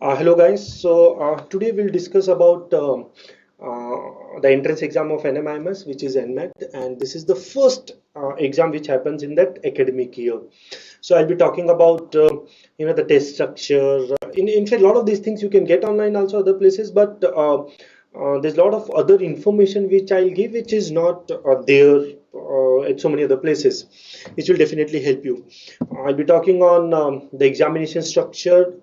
Hello guys. Today we'll discuss about the entrance exam of NMIMS, which is NMAT, and this is the first exam which happens in that academic year. So I'll be talking about the test structure. In fact, a lot of these things you can get online also other places, but there's a lot of other information which I'll give, which is not there at so many other places, which will definitely help you. I'll be talking on the examination structure.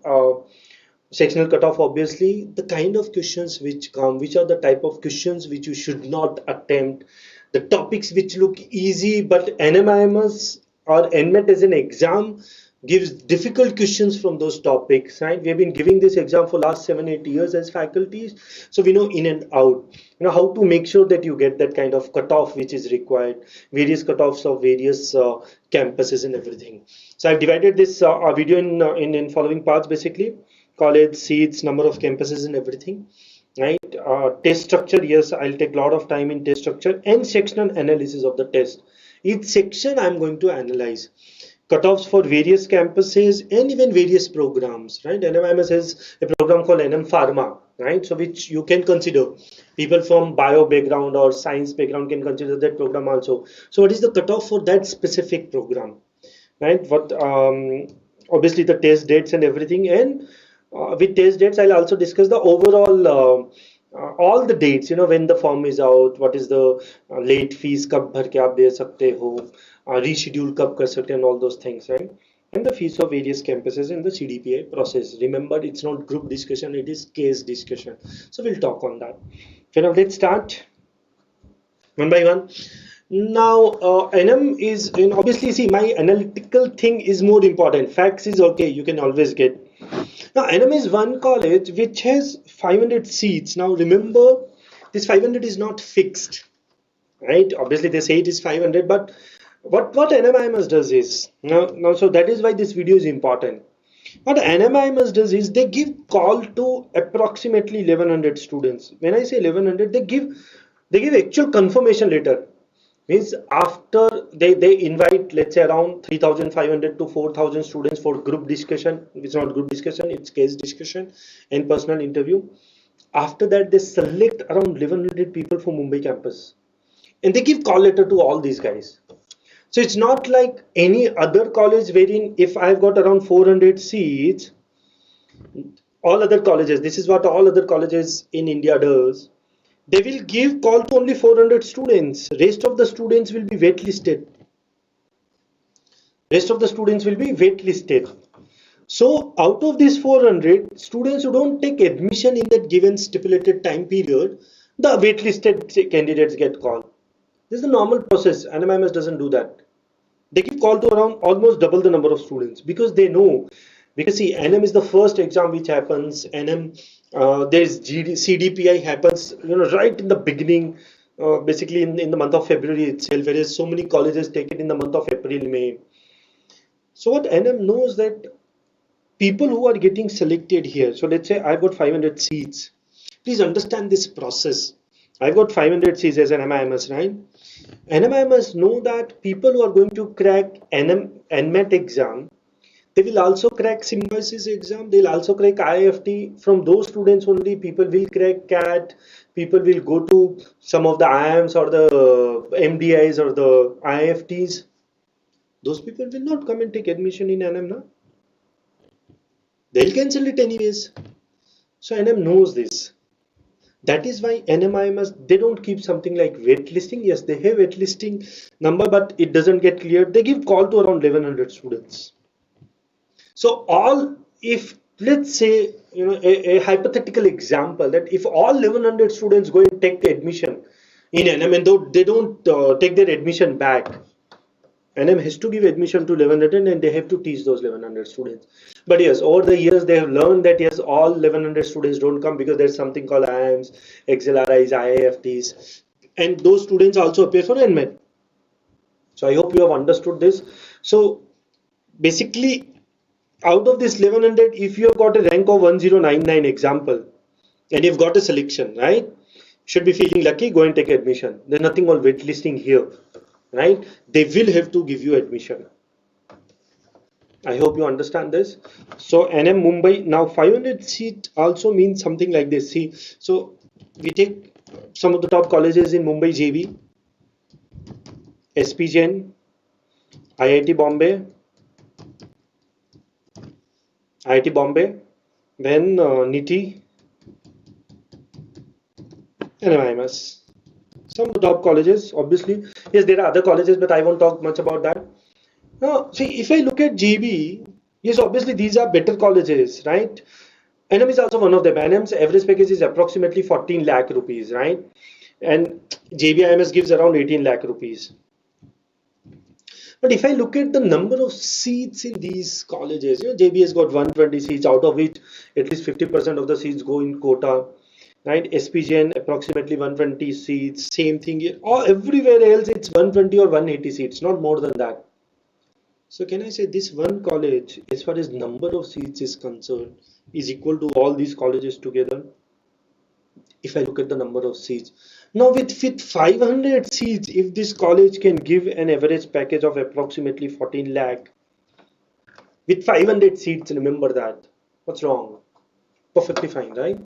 Sectional cutoff, obviously, the kind of questions which come, which are the type of questions which you should not attempt, the topics which look easy, but NMIMS or NMAT as an exam gives difficult questions from those topics, right? We have been giving this exam for last 7-8 years as faculties, so we know in and out, how to make sure that you get that kind of cutoff which is required, various cutoffs of various campuses and everything. So I've divided this video in following parts, basically: college seats, number of campuses and everything, right? Test structure, yes, I'll take a lot of time in test structure, and sectional analysis of the test. Each section I'm going to analyze cutoffs for various campuses and even various programs, right? NMIMS has a program called NM Pharma, right? So which you can consider, people from bio background or science background can consider that program also. So what is the cutoff for that specific program, right? What obviously the test dates and everything, and with test dates I'll also discuss the overall all the dates, when the form is out, what is the late fees कब भर के आप दे सकते हो, reschedule कब कर सकते हैं, and all those things, right? And the fees of various campuses in the CDPI process. Remember, it's not group discussion, it is case discussion. So we'll talk on that. Okay, now let's start one by one. Now, NM is, obviously, see, my analytical thing is more important. Facts is okay, you can always get. Now, NM is one college which has 500 seats. Now, remember, this 500 is not fixed, right? Obviously, they say it is 500, but what NMIMS does is, so that is why this video is important. What NMIMS does is they give call to approximately 1100 students. When I say 1100, they give actual confirmation letter. Means after they invite, let's say, around 3500 to 4000 students for group discussion. It's not group discussion, it's case discussion and personal interview. After that, they select around 1100 people from Mumbai campus, and they give call letter to all these guys. So it's not like any other college wherein if I've got around 400 seats, all other colleges, this is what all other colleges in India does, they will give call to only 400 students. Rest of the students will be waitlisted. So out of these 400 students who don't take admission in that given stipulated time period, the waitlisted candidates get called. This is the normal process. NMIMS doesn't do that. They give call to around almost double the number of students, because they know. Because see, NM is the first exam which happens. NM, there's CDPI happens, right in the beginning, basically in the month of February itself, whereas so many colleges take it in the month of April, May. So what NM knows that people who are getting selected here, so let's say I've got 500 seats. Please understand this process. I've got 500 seats as an NMIMS, right? NMIMS know that people who are going to crack NMAT exam, they will also crack symbiosis exam, they'll also crack IFT. From those students only, people will crack CAT, people will go to some of the IIMs or the MDIs or the IFTs. Those people will not come and take admission in NM, na? They'll cancel it anyways. So NM knows this. That is why NMIMS, they don't keep something like waitlisting. Yes, they have waitlisting number, but it doesn't get cleared. They give call to around 1100 students. So if let's say, a hypothetical example, that if all 1100 students go and take the admission in NM, and though they don't take their admission back, NM has to give admission to 1100 and they have to teach those 1100 students. But yes, over the years they have learned that yes, all 1100 students don't come, because there's something called IIMs, XLRIs, IIFTs, and those students also appear for NMAT. So I hope you have understood this. So basically, out of this 1100, if you have got a rank of 1099 example, and you've got a selection, right, should be feeling lucky, go and take admission. There's nothing called waitlisting here, right? They will have to give you admission. I hope you understand this. So NM Mumbai, now 500 seat also means something like this. See, so we take some of the top colleges in Mumbai: JV, SP Jain, IIT Bombay, IIT Bombay, then NITI, NMIMS. Some of the top colleges, obviously. Yes, there are other colleges, but I won't talk much about that. Now, see, if I look at JB, yes, obviously these are better colleges, right? NM is also one of them. NM's average package is approximately 14 lakh rupees, right? And JBIMS gives around 18 lakh rupees. But if I look at the number of seats in these colleges, JB has got 120 seats, out of which at least 50% of the seats go in quota, right? SPGN approximately 120 seats, same thing here. Or everywhere else it's 120 or 180 seats, not more than that. So can I say this one college, as far as number of seats is concerned, is equal to all these colleges together? If I look at the number of seats. Now with 500 seats, if this college can give an average package of approximately 14 lakh, with 500 seats, remember that. What's wrong? Perfectly fine, right?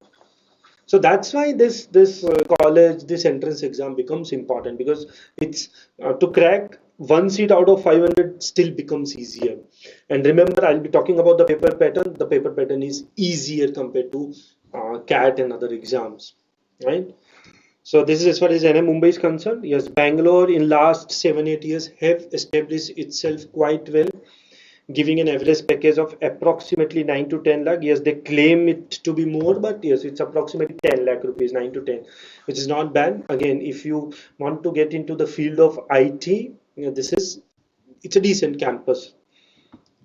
So that's why this college, this entrance exam becomes important, because it's to crack one seat out of 500 still becomes easier. And remember, I'll be talking about the paper pattern. The paper pattern is easier compared to CAT and other exams, right? So this is as far as NM Mumbai is concerned. Yes, Bangalore in last 7-8 years have established itself quite well, giving an average package of approximately 9 to 10 lakh. Yes, they claim it to be more, but yes, it's approximately 10 lakh rupees, 9 to 10, which is not bad. Again, if you want to get into the field of IT, it's a decent campus.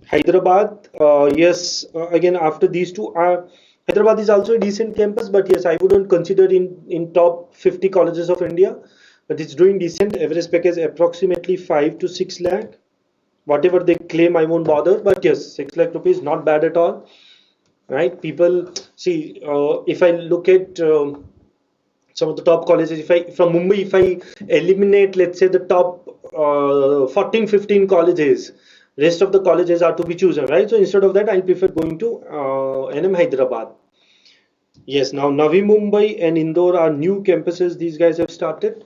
Hyderabad, yes, again, after these two are, Hyderabad is also a decent campus, but yes, I wouldn't consider in top 50 colleges of India, but it's doing decent. Average package approximately 5 to 6 lakh. Whatever they claim, I won't bother, but yes, 6 lakh rupees, not bad at all, right? People see, if I look at some of the top colleges, if I from Mumbai, if I eliminate, let's say, the top 14 15 colleges, rest of the colleges are to be chosen, right? So instead of that, I prefer going to NM Hyderabad. Yes, now Navi Mumbai and Indore are new campuses these guys have started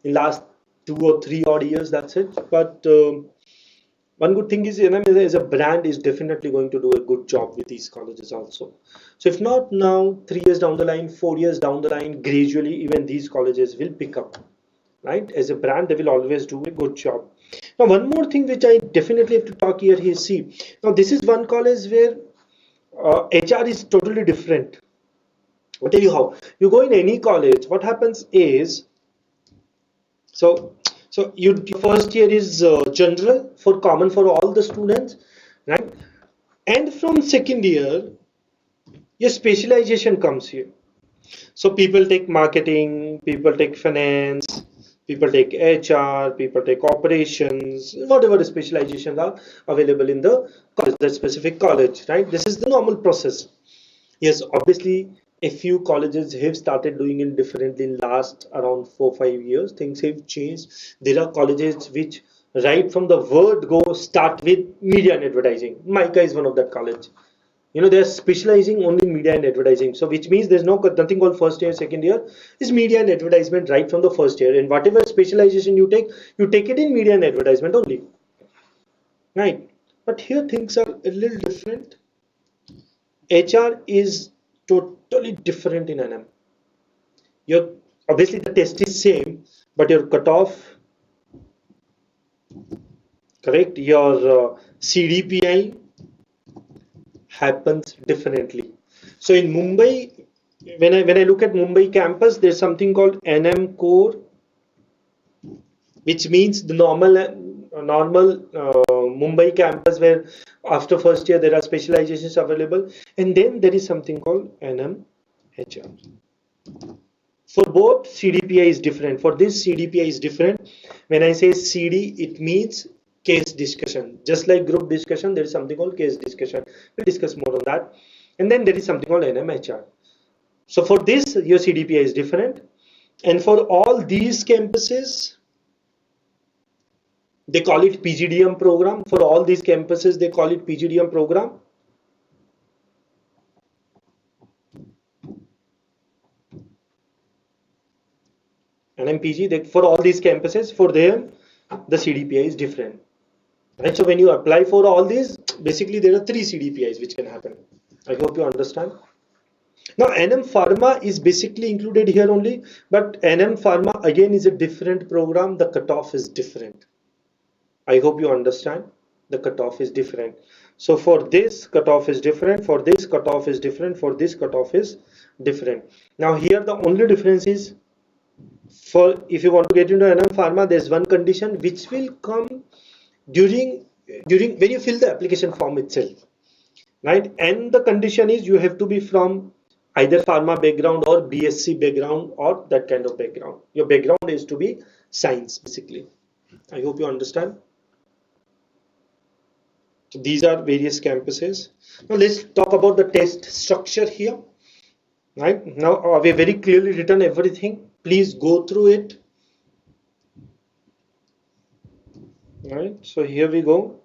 in last 2 or 3 odd years, that's it. But one good thing is NM as a brand is definitely going to do a good job with these colleges also. So if not now, 3 years down the line, 4 years down the line, gradually even these colleges will pick up, right? As a brand, they will always do a good job. Now, one more thing which I definitely have to talk here is, see, now this is one college where HR is totally different. I'll tell you how. You go in any college, what happens is, so your first year is general, for common for all the students, right? And from second year, your specialization comes here. So people take marketing, people take finance, people take HR, people take operations, whatever the specializations are available in the college, that specific college, right? This is the normal process. Yes, obviously, a few colleges have started doing it differently in last around 4 5 years. Things have changed. There are colleges which right from the word go start with media and advertising. Micah is one of that college. They're specializing only in media and advertising. So which means there's nothing called first year, second year. Is media and advertisement right from the first year. And whatever specialization you take it in media and advertisement only. Right. But here things are a little different. HR is totally different in NM. Your obviously the test is same, but your cutoff, correct? Your CDPI happens differently. So in Mumbai, when I look at Mumbai campus, there's something called NM core, which means the normal Mumbai campus, where after first year there are specializations available, and then there is something called NM HR. For both, CDPI is different. For this, CDPI is different. When I say CD, it means case discussion. Just like group discussion, there is something called case discussion. We'll discuss more on that. And then there is something called NMHR. So for this, your CDPI is different. And for all these campuses, They call it PGDM program. For all these campuses, they call it PGDM program. NMPG, for all these campuses, for them, the CDPI is different. Right? So when you apply for all these, basically there are 3 CDPIs which can happen. I hope you understand. Now NM Pharma is basically included here only, but NM Pharma again is a different program. The cutoff is different. I hope you understand. The cutoff is different. So for this cutoff is different, for this cutoff is different, for this cutoff is different. Now here the only difference is, for if you want to get into NM Pharma, there's one condition which will come during when you fill the application form itself, right? And the condition is you have to be from either pharma background or BSc background or that kind of background. Your background is to be science basically. I hope you understand. So these are various campuses. Now let's talk about the test structure here. Right now we have very clearly written everything. Please go through it. Right, so here we go.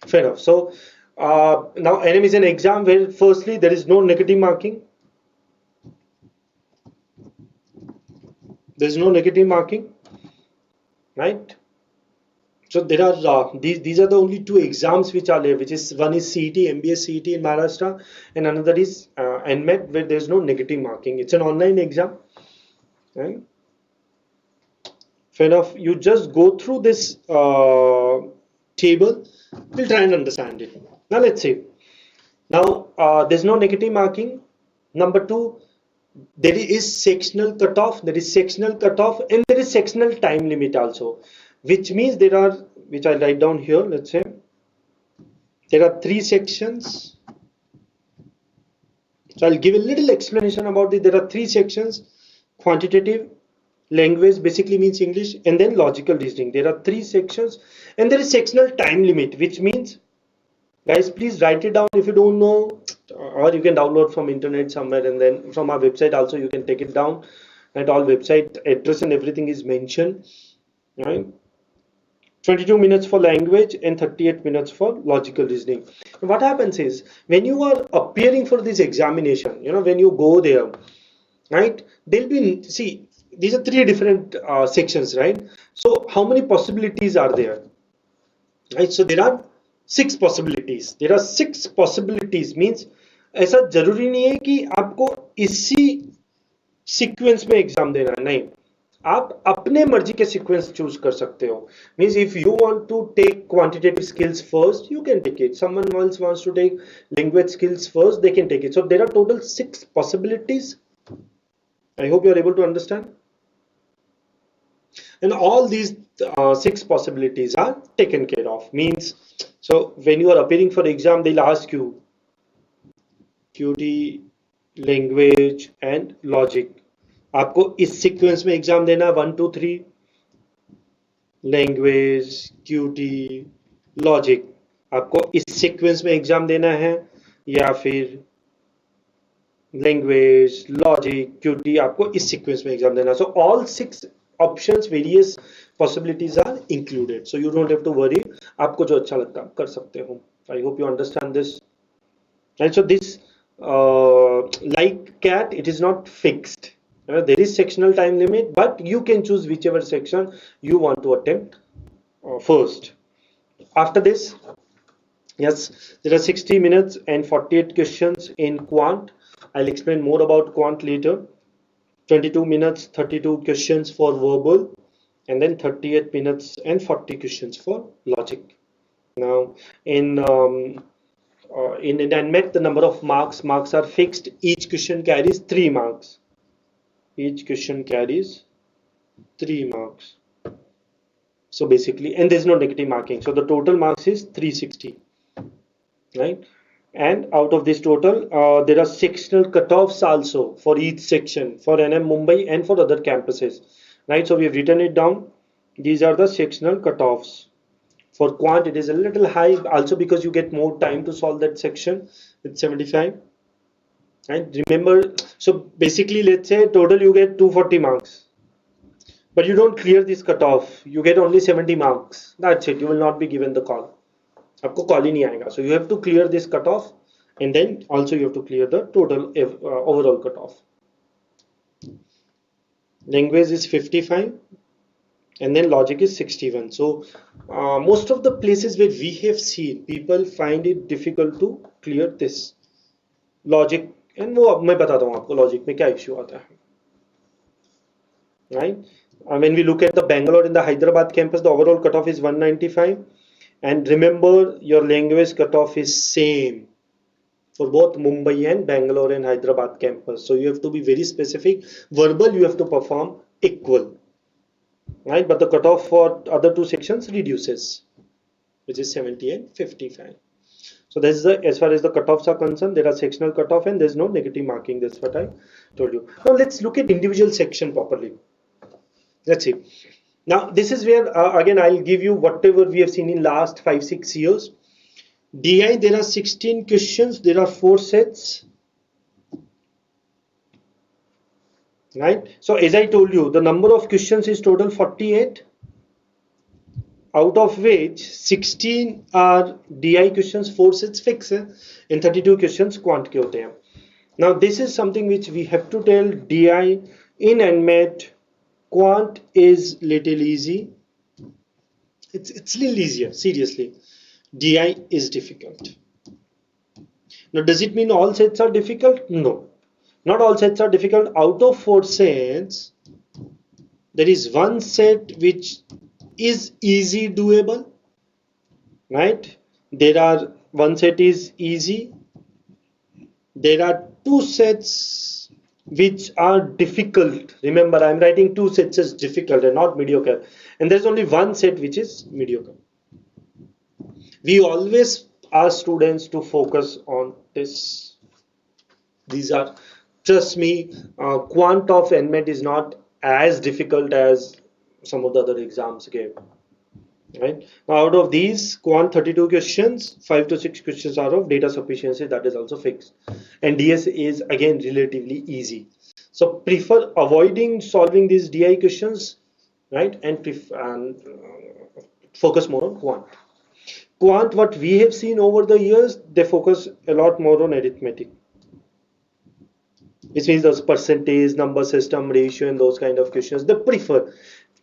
Fair enough. So now NM is an exam where firstly there is no negative marking. There is no negative marking, right? So there are these are the only 2 exams which are there, which is one is CET, MBS CET in Maharashtra, and another is NMAT where there is no negative marking. It's an online exam, right? Fair enough. You just go through this table. We'll try and understand it. Now let's see. Now there's no negative marking. Number 2, there is sectional cutoff. There is sectional cutoff, and there is sectional time limit also, which means there are, which I'll write down here. Let's say there are 3 sections. So I'll give a little explanation about it. There are 3 sections: quantitative, language basically means English, and then logical reasoning. There are 3 sections, and there is sectional time limit, which means, guys, please write it down if you don't know, or you can download from internet somewhere, and then from our website also you can take it down. And all website address and everything is mentioned. Right? 22 minutes for language and 38 minutes for logical reasoning. What happens is when you are appearing for this examination, when you go there, right, there'll be, see, these are 3 different sections, right? So how many possibilities are there? Right, so there are 6 possibilities. There are 6 possibilities means ऐसा जरूरी नहीं है कि आपको इसी sequence में exam देना है, नहीं, आप अपने मर्जी के सीक्वेंस चूज कर सकते हो. Means if you want to take quantitative skills first, you can take it. Someone else wants to take language skills first, they can take it. So there are total 6 possibilities. I hope you are able to understand. And all these 6 possibilities are taken care of. Means, so when you are appearing for exam, they'll ask you QT, language and logic. आपको इस sequence में exam देना है 1 2 3, language, QT, logic. आपको इस sequence में exam देना है या फिर लैंग्वेज, लॉजिक, QT आपको इस सीक्वेंस में एग्जाम देना है. So all 6 options, various possibilities are included. So you don't have to worry. आपको जो अच्छा लगता है आप कर सकते हो. I hope you understand this. And so this like CAT, it is not fixed. There is sectional time limit, but you can choose whichever section you want to attempt first. After this, yes, there are 60 minutes and 48 questions in quant. I'll explain more about quant later. 22 minutes, 32 questions for verbal, and then 38 minutes and 40 questions for logic. Now, in NMAT, the number of marks are fixed. Each question carries 3 marks. Each question carries 3 marks. So basically, and there's no negative marking. So the total marks is 360, right? And out of this total, there are sectional cutoffs also for each section for NM Mumbai and for other campuses, right? So we have written it down. These are the sectional cutoffs. For quant, it is a little high also because you get more time to solve that section with 75. And remember, so basically, let's say total you get 240 marks. but you don't clear this cutoff, you get only 70 marks. That's it. You will not be given the call. आपको call ही नहीं आएगा. So you have to clear this cutoff, and then also you have to clear the total overall cutoff. Language is 55, and then logic is 61. So most of the places where we have seen, people find it difficult to clear this logic. And वो अब मैं बताता हूँ आपको logic में क्या issue आता है. Right? When we look at the Bangalore and the Hyderabad campus, the overall cutoff is 195. And remember, your language cutoff is same for both Mumbai and Bangalore and Hyderabad campus. So you have to be very specific. Verbal, you have to perform equal. Right? But the cutoff for other two sections reduces, which is 70 and 55. So this is as far as the cutoffs are concerned, there are sectional cutoff and there's no negative marking. That's what I told you. Now let's look at individual section properly. Let's see. Now this is where again I'll give you whatever we have seen in last 5-6 years. DI, there are 16 questions, there are 4 sets. Right? So as I told you, the number of questions is total 48, out of which 16 are DI questions, 4 sets fixed, and 32 questions quant ke hote hain. Now this is something which we have to tell. DI in NMAT, quant is little easy. It's little easier, seriously. DI is difficult. Now does it mean all sets are difficult? No, not all sets are difficult. Out of 4 sets, there is one set which is easy doable, right? There are one set is easy. There are 2 sets which are difficult. Remember, I'm writing 2 sets as difficult and not mediocre. And there's only one set which is mediocre. We always ask students to focus on this. These are, trust me, quant of NMAT is not as difficult as some of the other exams gave. Right? Now out of these quant 32 questions, 5 to 6 questions are of data sufficiency, that is also fixed. And DS is again relatively easy. So prefer avoiding solving these DI questions, right? And focus more on quant. Quant, what we have seen over the years, they focus a lot more on arithmetic, which means those percentage, number system, ratio, and those kind of questions they prefer.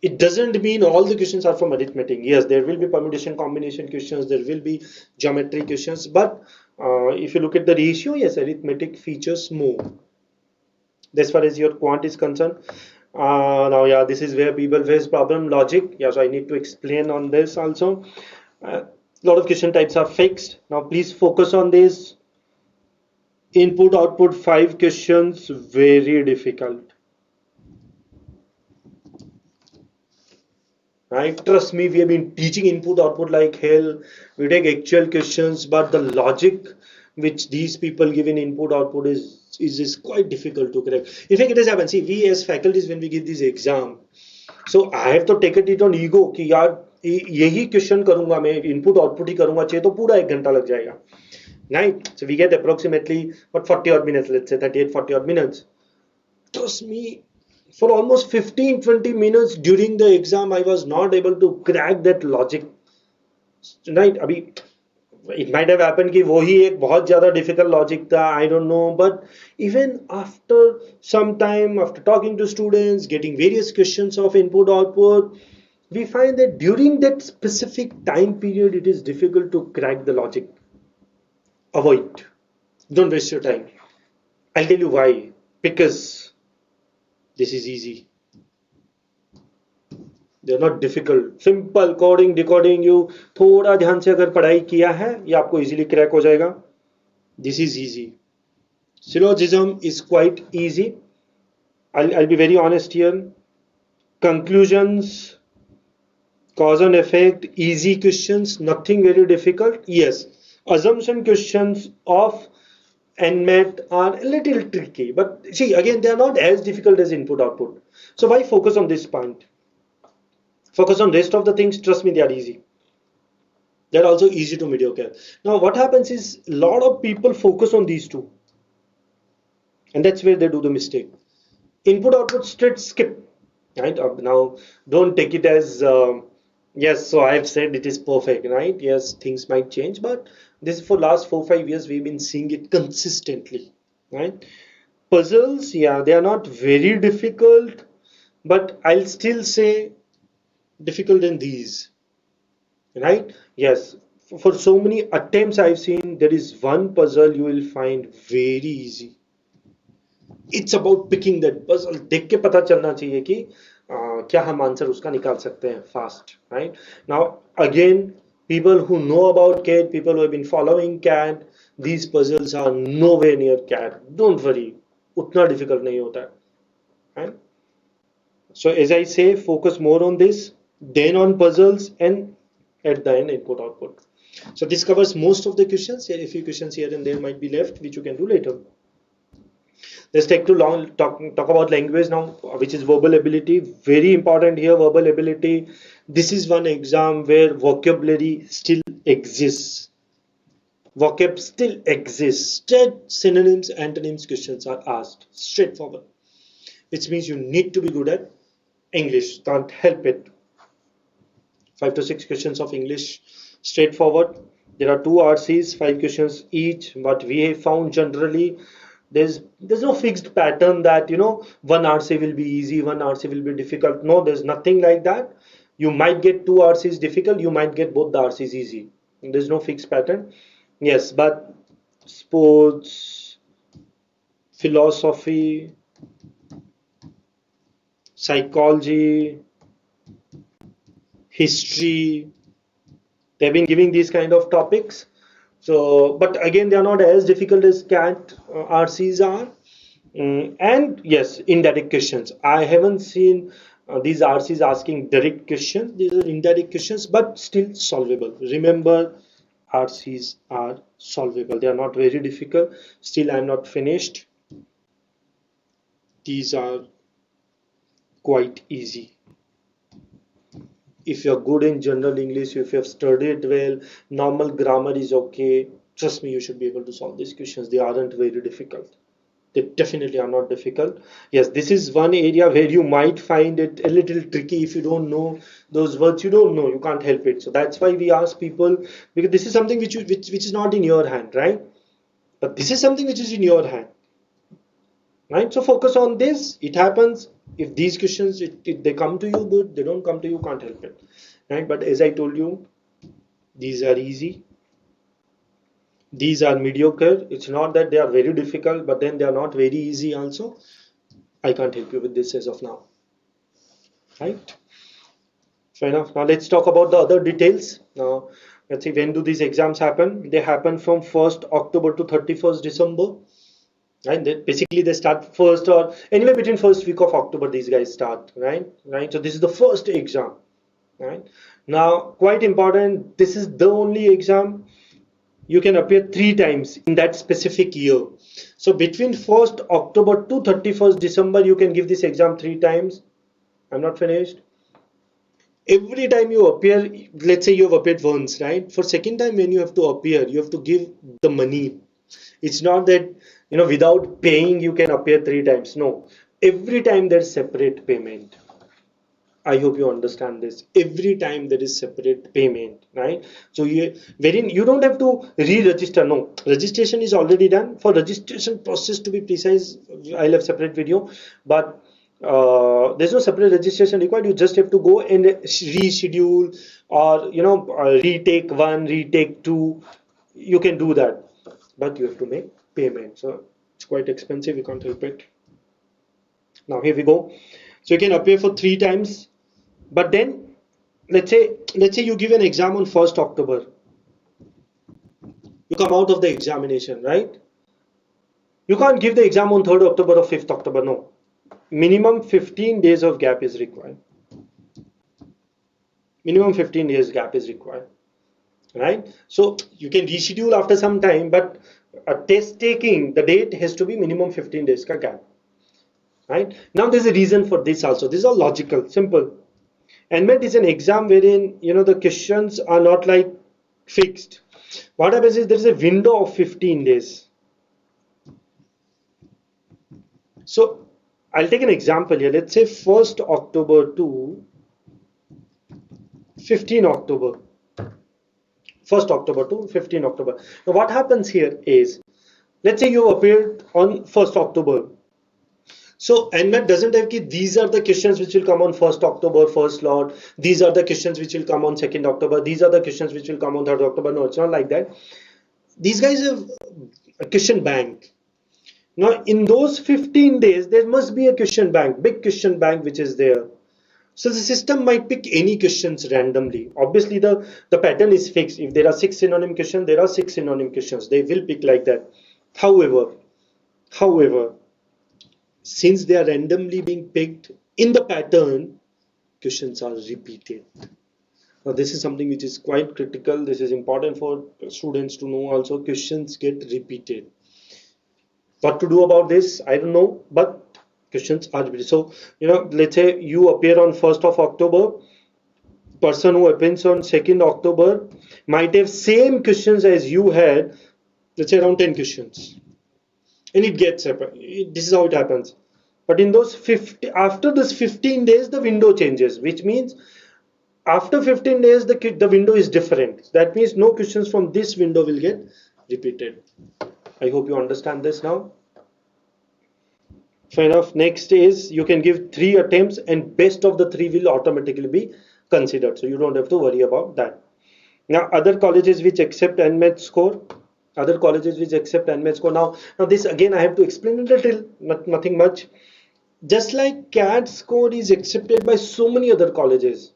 It doesn't mean all the questions are from arithmetic. Yes, there will be permutation combination questions, there will be geometry questions, but if you look at the ratio, yes, arithmetic features more as far as your quant is concerned. Now yeah, this is where people face problem. Logic, yeah, so I need to explain on this also. Lot of question types are fixed. Now please focus on this. Input output 5 questions, very difficult. Right? Trust me, we have been teaching input output like hell. We take actual questions, but the logic which these people give in input output is quite difficult to correct. In fact, it has happened. See, we as faculties, when we give this exam, so I have to take it on ego कि यार यही question करूंगा मैं, input output ही करूंगा, चाहिए तो पूरा 1 घंटा लग जाएगा. Right? So we get approximately what 40 odd minutes, let's say 38-40 odd minutes. Trust me, for almost 15-20 minutes during the exam, I was not able to crack that logic. Right? Abhi, it might have happened कि वही एक बहुत ज़्यादा difficult logic था, I don't know. But even after some time, after talking to students, getting various questions of input output, we find that during that specific time period, it is difficult to crack the logic. Avoid. Don't waste your time. I'll tell you why. Because this is easy. They're not difficult. Simple coding, decoding. You थोड़ा ध्यान से अगर पढ़ाई किया है, ये आपको easily crack हो जाएगा. This is easy. Syllogism is quite easy. I'll be very honest here. Conclusions, cause and effect, easy questions, nothing very difficult. Yes, assumption questions of NMAT are a little tricky, but see, again, they are not as difficult as input output. So why focus on this point? Focus on rest of the things. Trust me, they are easy. They're also easy to mediocre. Now what happens is a lot of people focus on these two, and that's where they do the mistake. Input output straight skip. right? Now, don't take it as yes. So I've said it is perfect, right? Yes, things might change, but this for last 4 5 years we've been seeing it consistently, right? Puzzles, yeah, they are not very difficult, but I'll still say difficult than these, right? Yes, for so many attempts I've seen, there is one puzzle you will find very easy. It's about picking that puzzle. देख के पता चलना चाहिए कि क्या हम answer उसका निकाल सकते हैं fast, right? Now again, people who know about CAT, people who have been following CAT, these puzzles are nowhere near CAT. Don't worry, उतना difficult नहीं होता है, right? So as I say, focus more on this, then on puzzles, and at the end input output. So this covers most of the questions. A few questions here and there might be left, which you can do later. Let's take to long talk about language now, which is verbal ability. Very important here, verbal ability. This is one exam where vocabulary still exists. Vocab still exists. Straight synonyms, antonyms questions are asked. Straightforward. Which means you need to be good at English. Can't help it. 5 to 6 questions of English, straightforward. There are two RCs, 5 questions each. What we have found generally, there's no fixed pattern that one RC will be easy, one RC will be difficult. No, there's nothing like that. You might get two RCs difficult, you might get both the RCs easy. There's no fixed pattern. Yes, but sports, philosophy, psychology, history, they've been giving these kind of topics. So but again, they are not as difficult as CAT RCs are. And yes, indirect questions, I haven't seen these RCs asking direct questions. These are indirect questions, but still solvable. Remember, RCs are solvable, they are not very difficult. Still, I'm not finished. These are quite easy. If you're good in general English, if you've studied well, normal grammar is okay, trust me, you should be able to solve these questions. They aren't very difficult. They definitely are not difficult. Yes, this is one area where you might find it a little tricky. If you don't know those words, you don't know, you can't help it. So that's why we ask people, because this is something which is not in your hand, right? But this is something which is in your hand, right? So focus on this. It happens. If these questions, they come to you, good. They don't come to you, can't help it, right? But as I told you, these are easy, these are mediocre. It's not that they are very difficult, but then they are not very easy also. I can't help you with this as of now, right? Fair enough. Now let's talk about the other details. Now let's see, when do these exams happen? They happen from 1st October to 31st December. Right, basically they start first or anywhere between first week of October. These guys start, right. So this is the first exam, right? Now, quite important, this is the only exam you can appear 3 times in that specific year. So between 1st October to 31st December, you can give this exam 3 times. I'm not finished. Every time you appear, let's say you have appeared once, right? For second time when you have to appear, you have to give the money. It's not that without paying you can appear 3 times. No, every time there's separate payment. I hope you understand this. Every time there is separate payment, right? So wherein you don't have to re-register. No, registration is already done. For registration process, to be precise, I'll have separate video, but there's no separate registration required. You just have to go and reschedule, or retake one, retake two. You can do that, but you have to make payment. So it's quite expensive. You can't help it. Now here we go. So you can appear for 3 times, but then let's say you give an exam on 1st October. You come out of the examination, right? You can't give the exam on 3rd October or 5th October. No, minimum 15 days of gap is required. Minimum 15 days gap is required, right? So you can reschedule after some time, but a test taking, the date has to be minimum 15 days ka gap, right? Now there's a reason for this also. This is all logical, simple. NMAT is an exam wherein the questions are not like fixed. What happens is there is a window of 15 days. So I'll take an example here. Let's say 1st October to 15 October. 1st October to 15 October. Now what happens here is, let's say you appeared on 1st October. So NMAT doesn't have these are the questions which will come on 1st October, first lot. These are the questions which will come on 2nd October. These are the questions which will come on 3rd October. No, it's not like that. These guys have a question bank. Now in those 15 days, there must be a question bank, big question bank which is there. So the system might pick any questions randomly. Obviously the pattern is fixed. If there are 6 synonym questions, there are 6 synonym questions. They will pick like that. However, since they are randomly being picked in the pattern, questions are repeated. Now this is something which is quite critical. This is important for students to know also. Questions get repeated. What to do about this, I don't know, but questions are repeated. So, let's say you appear on 1st of October. Person who appears on 2nd October might have same questions as you had, let's say around 10 questions. And it gets this is how it happens. But in those after this 15 days, the window changes, which means after 15 days, the window is different. That means no questions from this window will get repeated. I hope you understand this now. Fair enough. Next is you can give 3 attempts and best of the 3 will automatically be considered. So you don't have to worry about that. Now other colleges which accept NMAT score. Now this again I have to explain a little, nothing much. Just like CAT score is accepted by so many other colleges.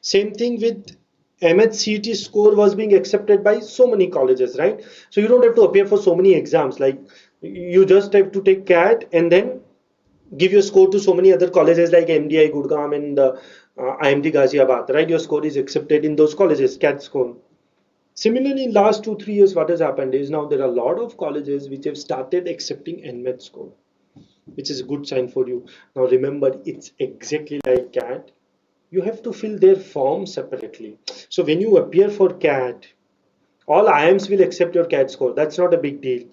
Same thing with MHCT score was being accepted by so many colleges, right? So you don't have to appear for so many exams. Like you just have to take CAT and then give your score to so many other colleges like MDI Gurgaon and IMT Ghaziabad, right? Your score is accepted in those colleges, CAT score. Similarly, in last 2-3 years, what has happened is now there are a lot of colleges which have started accepting NMAT score, which is a good sign for you. Now remember, it's exactly like CAT. You have to fill their form separately. So when you appear for CAT, all IIMs will accept your CAT score. That's not a big deal.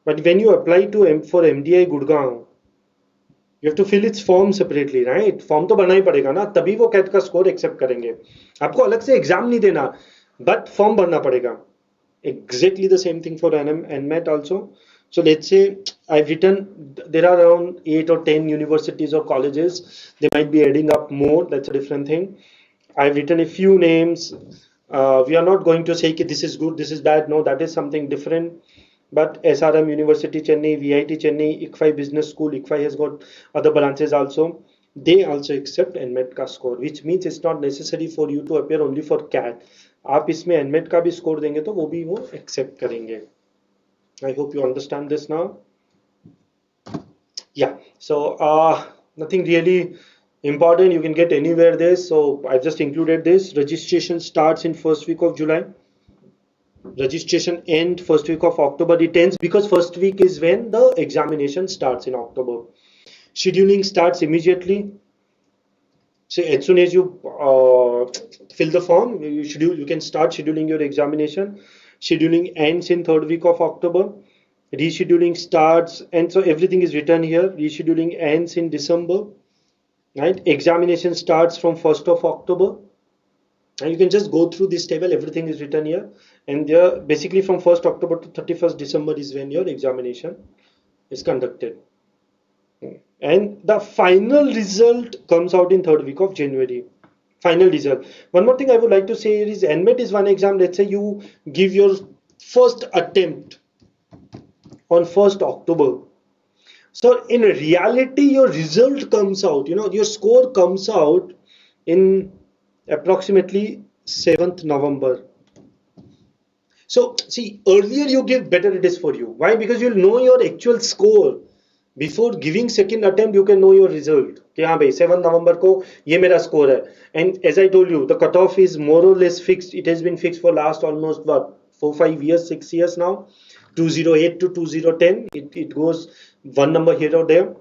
But when you apply for MDI Gurgaon, you have to fill its form separately, right? Form तो बनाना ही पड़ेगा ना, तभी वो CAT का score accept करेंगे. आपको अलग से exam नहीं देना, but form भरना पड़ेगा. Exactly the same thing for NMAT also. So let's say I've written, there are around 8 or 10 universities or colleges. They might be adding up more. That's a different thing. I've written a few names. We are not going to say that this is good, this is bad. No, that is something different. But SRM University Chennai, VIT Chennai, ICFI Business School, ICFI has got other branches also. They also accept NMAT का score, which means it's not necessary for you to appear only for CAT. आप इसमें NMAT का भी score देंगे तो वो भी वो accept करेंगे. I hope you understand this now. Yeah, so nothing really important. You can get anywhere this. So I've just included this. Registration starts in first week of July. Registration end first week of October. It ends because first week is when the examination starts in October. Scheduling starts immediately. So as soon as you fill the form, you can start scheduling your examination. Scheduling ends in third week of October. Rescheduling starts, and so everything is written here. Rescheduling ends in December. Right? Examination starts from 1st of October. And you can just go through this table. Everything is written here. And there, basically from 1st October to 31st December is when your examination is conducted. And the final result comes out in third week of January. Final result. One more thing I would like to say is NMAT is one exam. Let's say you give your first attempt on 1st October. So in reality, your result comes out, your score comes out in approximately 7th November. So see, earlier you give, better it is for you. Why? Because you'll know your actual score. Before giving second attempt, you can know your result. कि हाँ भाई 7th November को ये मेरा score है. And as I told you, the cutoff is more or less fixed. It has been fixed for last almost 4-5 years, 6 years now. 208 to 2010. It goes one number here or there.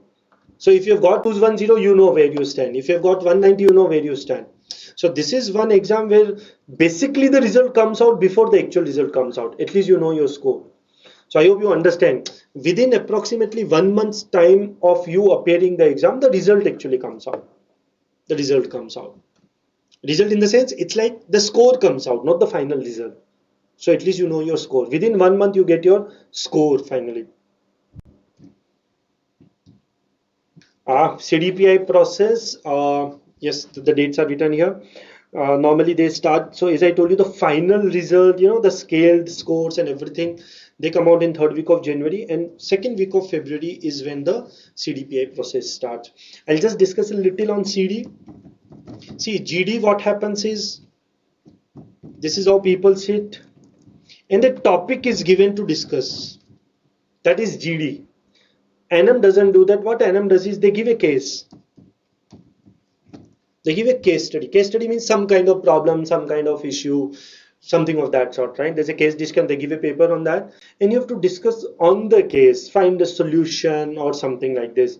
So if you've got 210, you know where you stand. If you've got 190, you know where you stand. So this is one exam where basically the result comes out before the actual result comes out. At least you know your score. So I hope you understand. Within approximately 1 month's time of you appearing the exam, the result actually comes out. The result comes out. Result in the sense, it's like the score comes out, not the final result. So at least you know your score. Within 1 month, you get your score finally. CDPI process, yes, the dates are written here. Normally they start, so as I told you, the final result, the scaled scores and everything, they come out in 3rd week of January, and 2nd week of February is when the CDPI process starts. I'll just discuss a little on CD. See, GD, what happens is, this is how people sit, and the topic is given to discuss. That is GD. NM doesn't do that. What NM does is they give a case. They give a case study. Case study means some kind of problem, some kind of issue, something of that sort, right? There's a case discussion, they give a paper on that, and you have to discuss on the case, find a solution or something like this.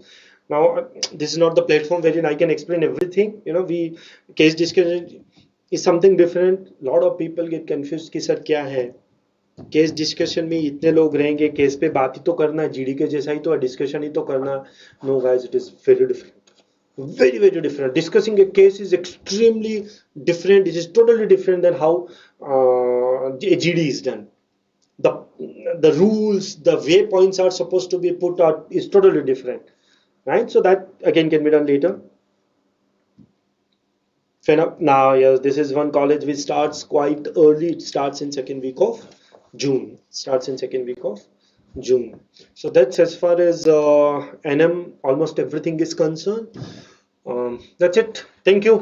Now, this is not the platform wherein I can explain everything. We case discussion is something different. A lot of people get confused कि sir क्या है case discussion में इतने लोग रहेंगे case पे बात ही तो करना जीडी के जैसा ही तो डिस्कशन ही तो करना no guys it is very different very different. Discussing a case is extremely different. It is totally different than how a GD is done. The rules, the way points are supposed to be put out is totally different, right? So that again can be done later. Now, yes, this is one college which starts quite early. It starts in 2nd week of June. Starts in 2nd week of June. So that's as far as NM almost everything is concerned. That's it. Thank you.